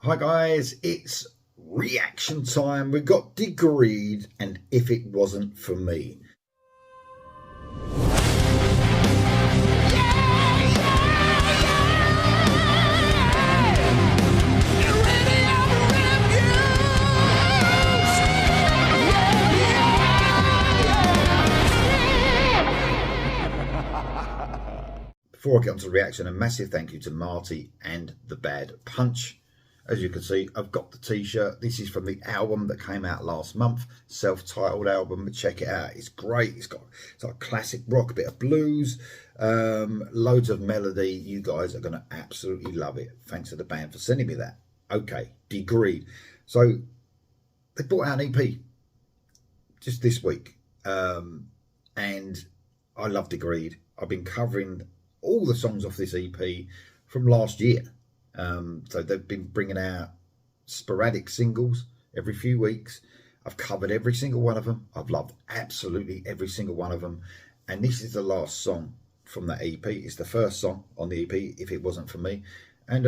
Hi guys, it's reaction time. We've got Degreed and If It Wasn't For Me. Before I get on to the reaction, a massive thank you to Marty and The Bad Punch. As you can see, I've got the t-shirt. This is from the album that came out last month, self-titled album. Check it out, it's great. It's like classic rock, a bit of blues, loads of melody. You guys are going to absolutely love it. Thanks to the band for sending me that. Okay, Degreed. So they brought out an EP just this week, and I love Degreed. I've been covering all the songs off this EP from last year. So they've been bringing out sporadic singles every few weeks. I've covered every single one of them. I've loved absolutely every single one of them. And this is the last song from that EP. It's the first song on the EP, If It Wasn't For Me. And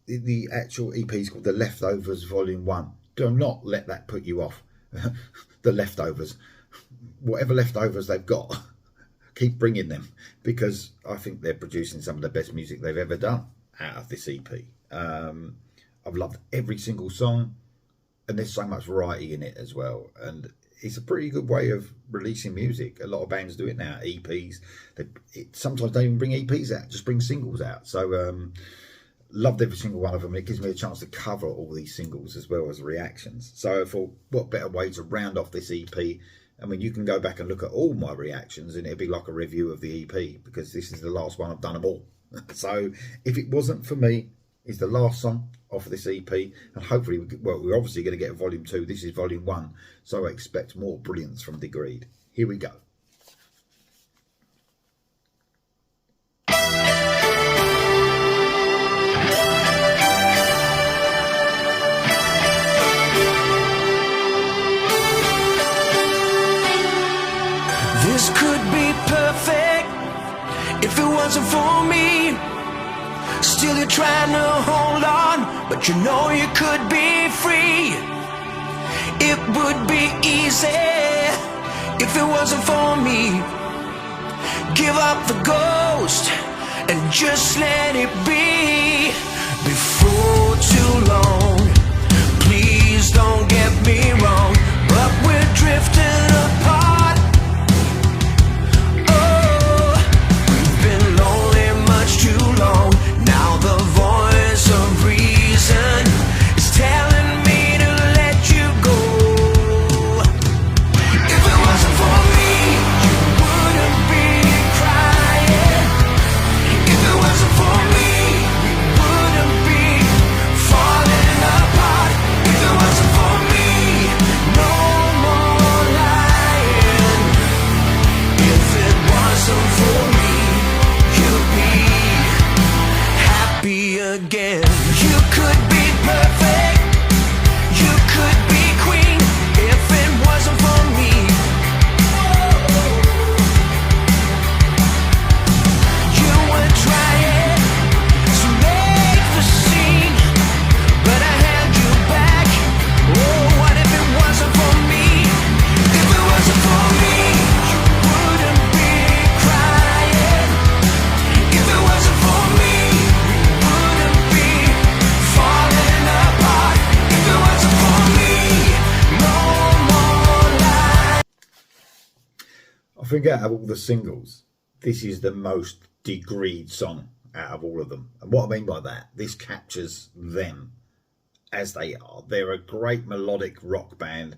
the actual EP is called The Leftovers Volume 1. Do not let that put you off. The Leftovers. Whatever leftovers they've got, keep bringing them, because I think they're producing some of the best music they've ever done out of this EP. I've loved every single song, and there's so much variety in it as well, and it's a pretty good way of releasing music. A lot of bands do it now, EPs. Sometimes they don't even bring EPs out, just bring singles out. So loved every single one of them. It gives me a chance to cover all these singles as well as reactions. So I thought, what better way to round off this EP? I mean, you can go back and look at all my reactions and it'll be like a review of the EP, because this is the last one. I've done them all. So If It Wasn't For Me is the last song off of this EP, and hopefully, we're obviously going to get a volume 2. This is volume 1, so I expect more brilliance from Degreed. Here we go. This could be perfect if it wasn't for me. Still you're trying to hold on, but you know you could be free. It would be easy if it wasn't for me. Give up the ghost and just let it be. Before too long, please don't get me wrong, but we're drifting apart. Again, you could be perfect, you could be queen if it wasn't for me. You were trying to make the scene, but I held you back. Oh, what if it wasn't for me? If it wasn't for me, you wouldn't be crying. If it wasn't for me, I think out of all the singles, this is the most Degreed song out of all of them. And what I mean by that, this captures them as they are. They're a great melodic rock band,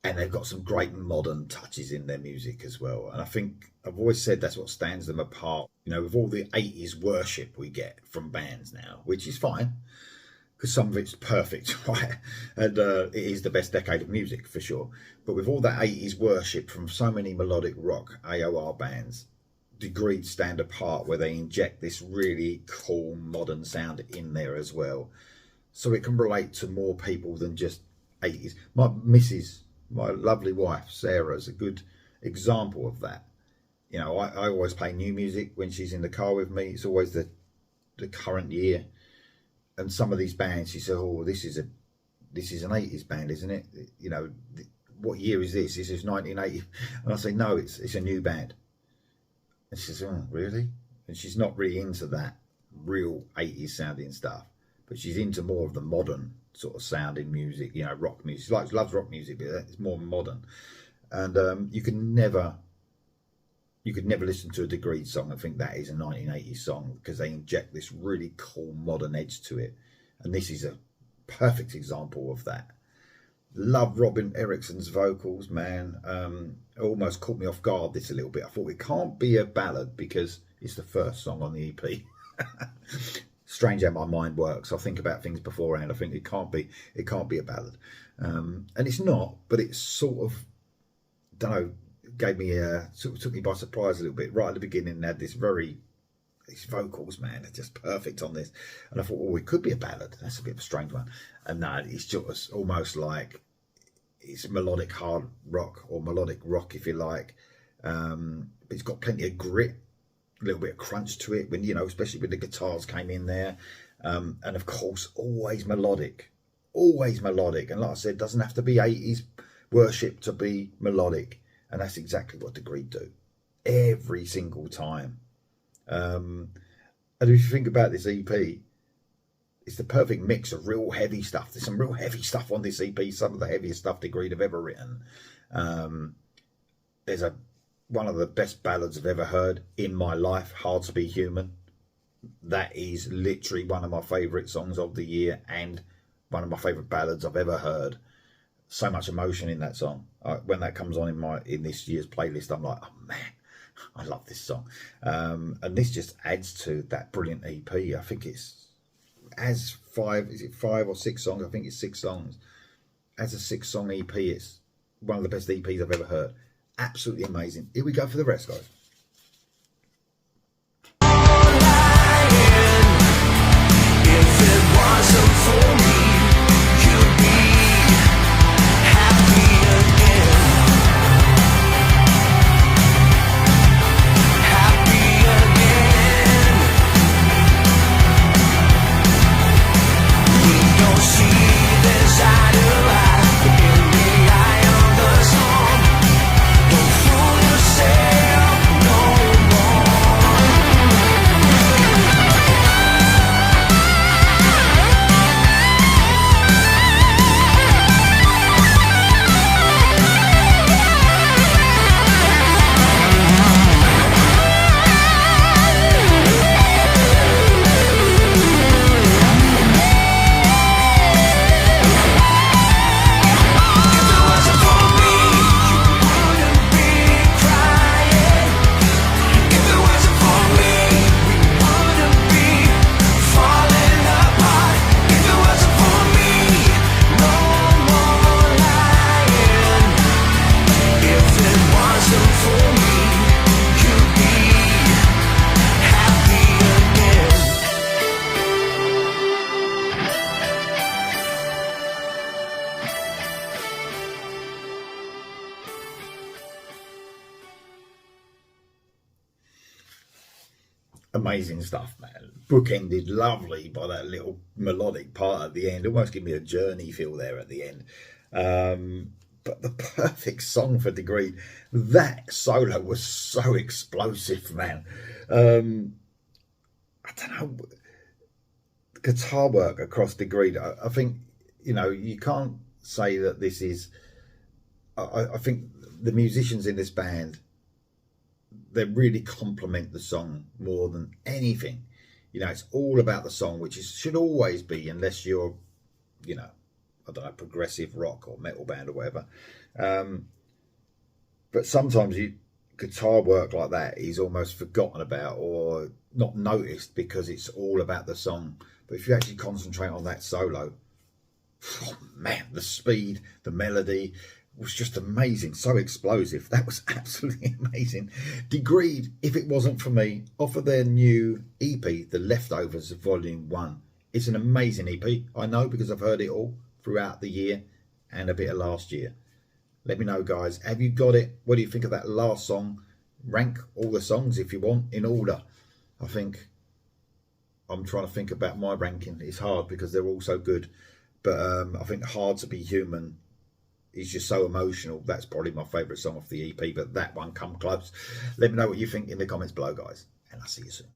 and they've got some great modern touches in their music as well. And I think I've always said that's what stands them apart, you know, with all the 80s worship we get from bands now, which is fine, because some of it's perfect, right? And it is the best decade of music for sure. But with all that 80s worship from so many melodic rock AOR bands, Degreed stand apart, where they inject this really cool modern sound in there as well, so it can relate to more people than just 80s. My lovely wife Sarah is a good example of that. You know, I always play new music when she's in the car with me. It's always the current year. and some of these bands, you say, oh, this is an 80s band, isn't it? You know, what year is this? This is 1980. And I say, no, it's a new band. And she says, oh, really? And she's not really into that real 80s sounding stuff, but she's into more of the modern sort of sounding music, you know, rock music. She loves rock music, but it's more modern. And you could never listen to a Degreed song and think that is a 1980s song, because they inject this really cool modern edge to it. And this is a perfect example of that. Love Robin Erickson's vocals, man. It almost caught me off guard this a little bit. I thought it can't be a ballad because it's the first song on the EP. Strange how my mind works. I think about things beforehand. I think it can't be a ballad, and it's not. But it's sort of, don't know, gave me sort of took me by surprise a little bit. Right at the beginning, they had these vocals, man, they're just perfect on this. And I thought, oh, it could be a ballad. That's a bit of a strange one. And no, it's just almost like it's melodic hard rock, or melodic rock, if you like. But it's got plenty of grit, a little bit of crunch to it, when, you know, especially when the guitars came in there. And of course, always melodic. And like I said, doesn't have to be 80s worship to be melodic. And that's exactly what Degreed do every single time. And if you think about this EP, it's the perfect mix of real heavy stuff. There's some real heavy stuff on this EP, some of the heaviest stuff Degreed have ever written. There's one of the best ballads I've ever heard in my life, Hard to Be Human. That is literally one of my favourite songs of the year, and one of my favourite ballads I've ever heard. So much emotion in that song. When that comes on in this year's playlist, I'm like, oh man, I love this song. And this just adds to that brilliant EP. I think it's as 5 or 6 songs? I think it's 6 songs. As a 6-song EP, it's one of the best EPs I've ever heard. Absolutely amazing. Here we go for the rest, guys. If it wasn't for me, you'd be happy again. Happy again. We don't see this eye to eye, but in the eye of the storm, don't fool yourself no more. If it wasn't for me, you wouldn't be crying. If it wasn't for me, we wouldn't be falling apart. If it wasn't for me, no more lying. If it wasn't for me, you'd be happy again. Amazing stuff, man. Bookended lovely by that little melodic part at the end. Almost give me a Journey feel there at the end. But the perfect song for Degreed. That solo was so explosive, man. I don't know. Guitar work across Degreed. I think, you know, you can't say that this is... I think the musicians in this band, they really complement the song more than anything. You know, it's all about the song, which should always be, unless you're, you know, I don't know, progressive rock or metal band or whatever. But sometimes guitar work like that is almost forgotten about or not noticed because it's all about the song. But if you actually concentrate on that solo, oh man, the speed, the melody was just amazing. So explosive. That was absolutely amazing. Degreed, if it wasn't for me, offer their new EP, The Leftovers Volume 1. It's an amazing EP. I know because I've heard it all throughout the year and a bit of last year. Let me know, guys. Have you got it? What do you think of that last song? Rank all the songs if you want in order. I think I'm trying to think about my ranking. It's hard because they're all so good. But I think Hard to Be Human is just so emotional. That's probably my favourite song off the EP, but that one come close. Let me know what you think in the comments below, guys, and I'll see you soon.